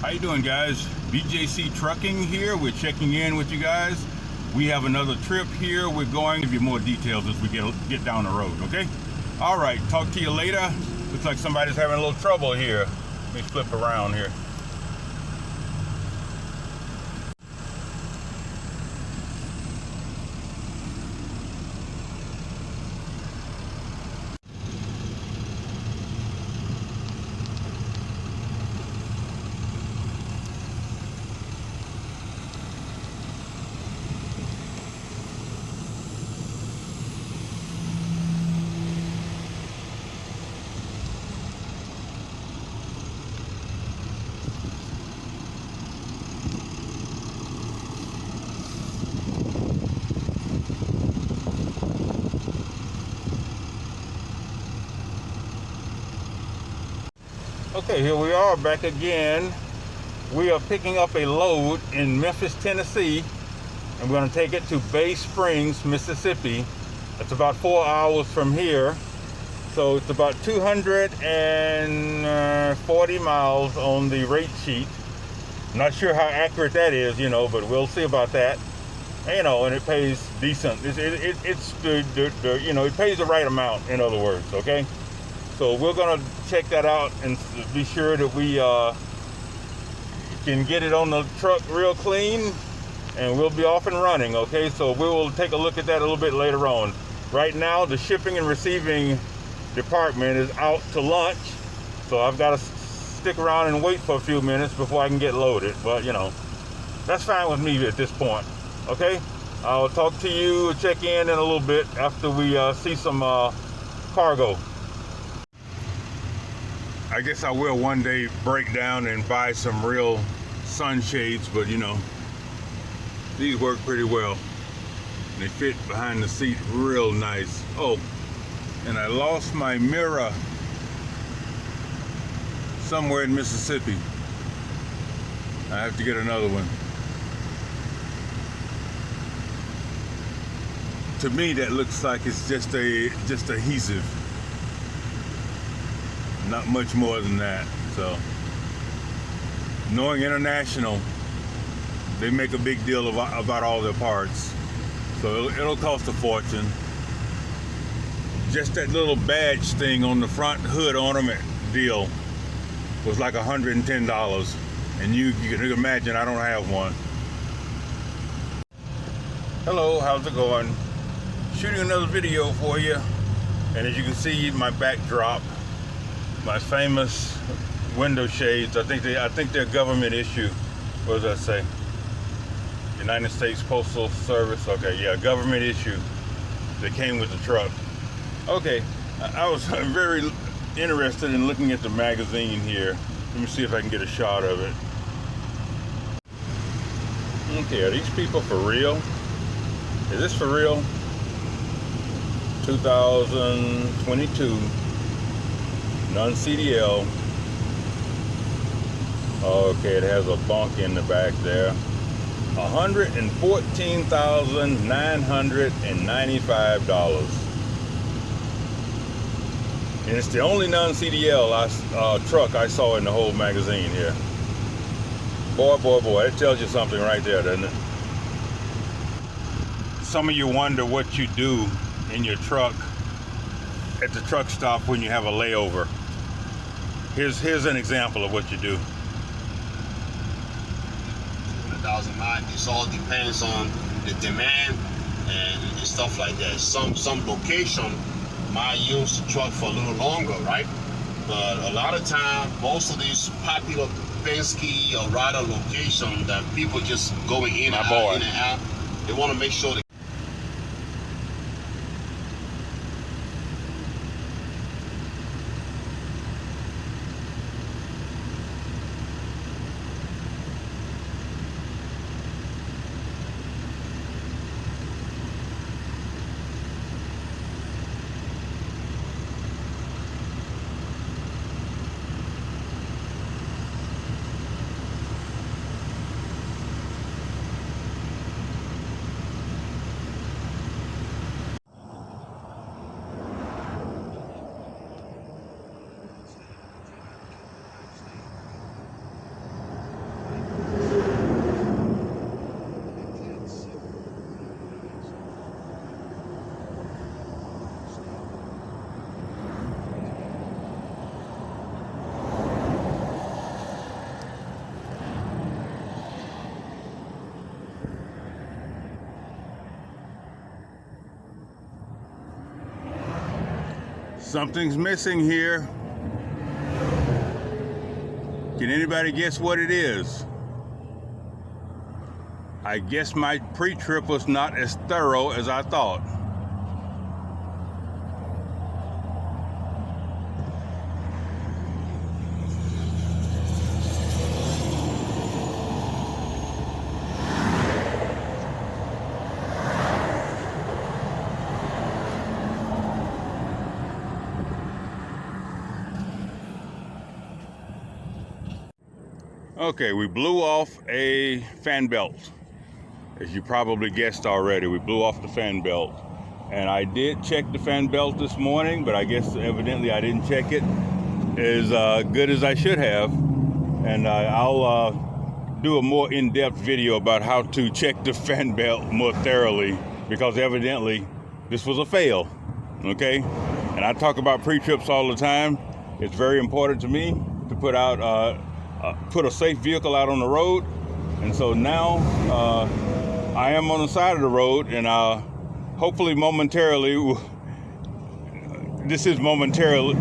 How you doing, guys? BJC Trucking here. We're checking in with you guys. We have another trip here. We're going to give you more details as we get down the road, okay? All right, talk to you later. Looks like somebody's having a little trouble here. Let me flip around here. Okay, here we are back again. We are picking up a load in Memphis, Tennessee, and we're going to take it to Bay Springs, Mississippi. It's about 4 hours from here. So it's about 240 miles on the rate sheet. Not sure how accurate that is, but we'll see about that. And it pays decent. It pays the right amount, in other words, okay? So we're gonna check that out and be sure that we can get it on the truck real clean, and we'll be off and running, okay? So we will take a look at that a little bit later on. Right now, the shipping and receiving department is out to lunch, so I've got to stick around and wait for a few minutes before I can get loaded. But, that's fine with me at this point, okay? I'll talk to you, check in a little bit after we see some cargo. I guess I will one day break down and buy some real sunshades, but these work pretty well. They fit behind the seat real nice. Oh, and I lost my mirror somewhere in Mississippi. I have to get another one. To me, that looks like it's just adhesive. Not much more than that. So, knowing International, they make a big deal about all their parts. So it'll cost a fortune. Just that little badge thing on the front hood ornament deal was like $110. And you can imagine I don't have one. Hello, how's it going? Shooting another video for you. And as you can see, my backdrop, my famous window shades, I think they're government issue. What does that say? United States Postal Service. Okay, yeah, government issue. They came with the truck. Okay, I was very interested in looking at the magazine here. Let me see if I can get a shot of it. Okay, are these people for real? Is this for real? 2022. Non-CDL. Okay, it has a bunk in the back there. $114,995. And it's the only non-CDL truck I saw in the whole magazine here. Boy, that tells you something right there, doesn't it? Some of you wonder what you do in your truck at the truck stop when you have a layover. Here's an example of what you do. 1,000 miles. It all depends on the demand and stuff like that. Some location might use the truck for a little longer, right? But a lot of time, most of these popular Penske or Ryder location that people just going in and out, they want to make sure that Something's missing here. Can anybody guess what it is? I guess my pre-trip was not as thorough as I thought. Okay, we blew off a fan belt. As you probably guessed already, we blew off the fan belt. And I did check the fan belt this morning, but I guess evidently I didn't check it as good as I should have. And I'll do a more in-depth video about how to check the fan belt more thoroughly, because evidently this was a fail, okay? And I talk about pre-trips all the time. It's very important to me to put a safe vehicle out on the road. And so now I am on the side of the road, and hopefully momentarily, this is momentary,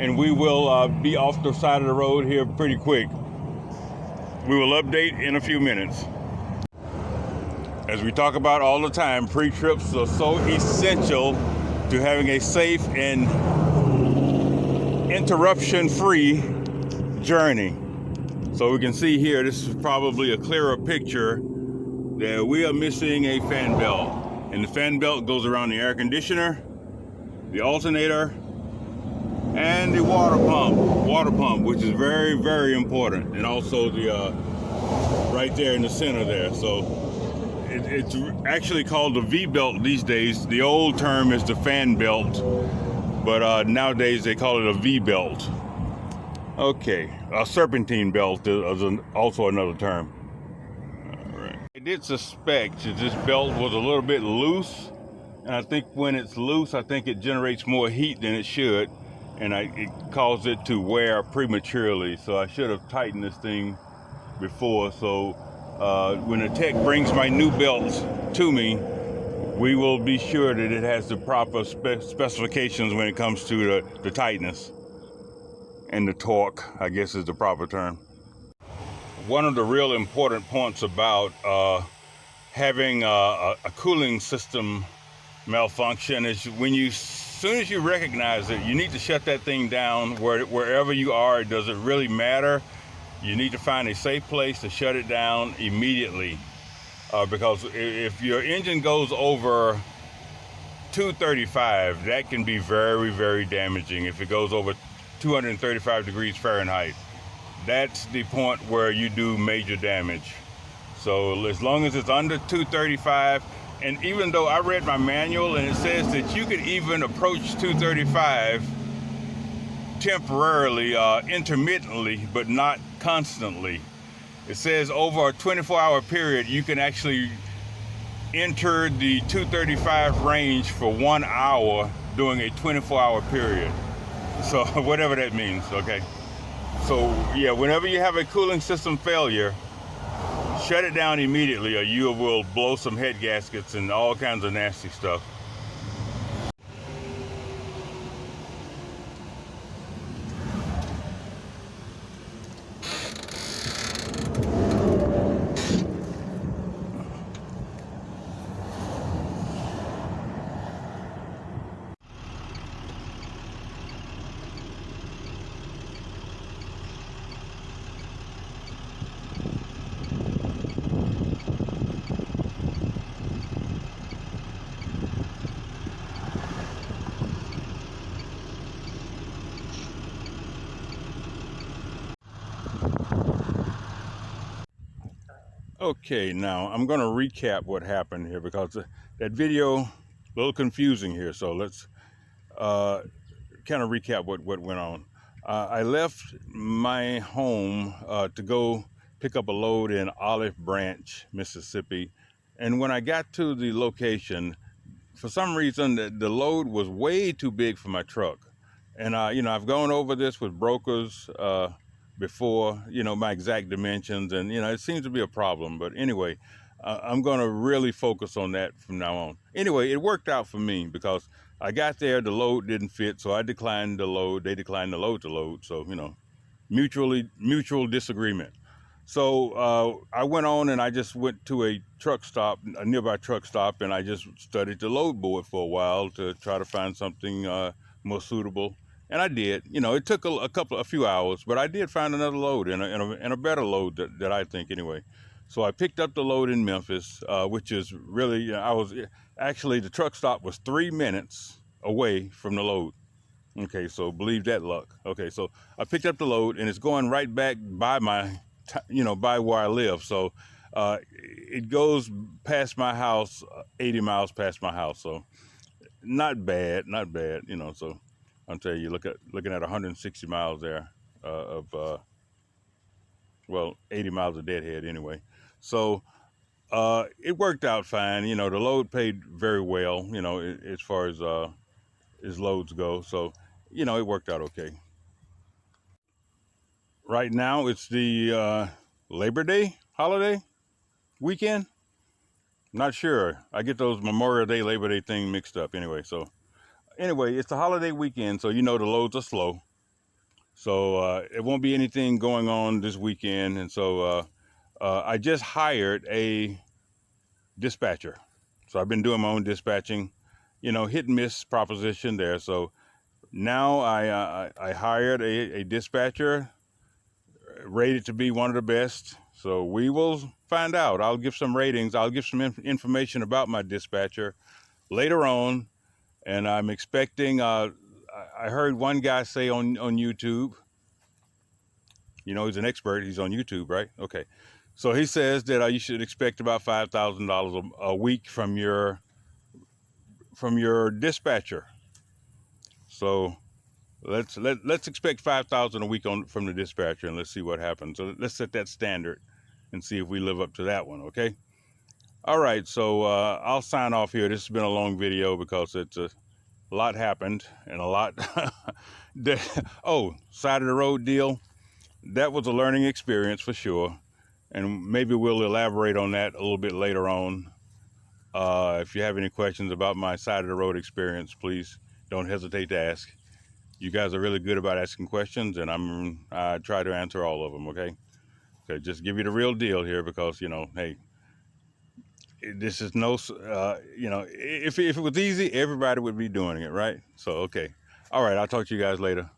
and we will be off the side of the road here pretty quick. We will update in a few minutes. As we talk about all the time, pre-trips are so essential to having a safe and interruption-free journey. So we can see here, this is probably a clearer picture, that we are missing a fan belt. And the fan belt goes around the air conditioner, the alternator, and the water pump, which is very, very important. And also the right there in the center there. So it's actually called the V-belt these days. The old term is the fan belt, but nowadays they call it a V-belt. Okay, a serpentine belt is also another term. All right. I did suspect that this belt was a little bit loose, and I think when it's loose, I think it generates more heat than it should, and it caused it to wear prematurely. So I should have tightened this thing before. So when the tech brings my new belt to me, we will be sure that it has the proper specifications when it comes to the tightness. And the torque, I guess, is the proper term. One of the real important points about having a cooling system malfunction is as soon as you recognize it, you need to shut that thing down wherever you are. It doesn't really matter. You need to find a safe place to shut it down immediately, because if your engine goes over 235, that can be very, very damaging. If it goes over 235 degrees Fahrenheit, that's the point where you do major damage. So as long as it's under 235, and even though I read my manual and it says that you could even approach 235 temporarily, intermittently, but not constantly. It says over a 24-hour period, you can actually enter the 235 range for 1 hour during a 24-hour period. So whatever that means, okay? So yeah, whenever you have a cooling system failure, shut it down immediately, or you will blow some head gaskets and all kinds of nasty stuff. Okay, now I'm going to recap what happened here, because that video a little confusing here. So let's kind of recap what went on. I left my home to go pick up a load in Olive Branch, Mississippi, and when I got to the location, for some reason the load was way too big for my truck. And I've gone over this with brokers before, my exact dimensions, and it seems to be a problem. But anyway, I'm going to really focus on that from now on. Anyway, it worked out for me because I got there, the load didn't fit, so I declined the load. They declined the load to load. So, mutual disagreement. So I went on and I just went to a truck stop, a nearby truck stop, and I just studied the load board for a while to try to find something more suitable. And I did. It took a few hours, but I did find another load and a better load that I think anyway. So I picked up the load in Memphis, which is really, I was actually, the truck stop was 3 minutes away from the load. Okay, so believe that luck. Okay, so I picked up the load and it's going right back by by where I live. So it goes past my house, 80 miles past my house. So not bad, not bad. So I'll tell you, looking at 160 miles there of 80 miles of deadhead anyway. So it worked out fine. The load paid very well. As far as loads go. So it worked out okay. Right now it's the Labor Day holiday weekend. Not sure. I get those Memorial Day, Labor Day thing mixed up anyway. So anyway, it's the holiday weekend, so the loads are slow. So it won't be anything going on this weekend. And so I just hired a dispatcher. So I've been doing my own dispatching, hit and miss proposition there. So now I hired a dispatcher rated to be one of the best. So we will find out. I'll give some ratings. I'll give some information about my dispatcher later on. And I'm expecting, I heard one guy say on YouTube, he's an expert. He's on YouTube, right? Okay. So he says that you should expect about $5,000 a week from your dispatcher. So let's expect $5,000 a week from the dispatcher, and let's see what happens. So let's set that standard and see if we live up to that one. Okay. All right. So I'll sign off here. This has been a long video because it's a lot happened and a lot. Side of the road deal. That was a learning experience for sure. And maybe we'll elaborate on that a little bit later on. If you have any questions about my side of the road experience, please don't hesitate to ask. You guys are really good about asking questions, and I try to answer all of them. Okay, just give you the real deal here because hey, this is no, if it was easy, everybody would be doing it, right? So okay, all right, I'll talk to you guys later.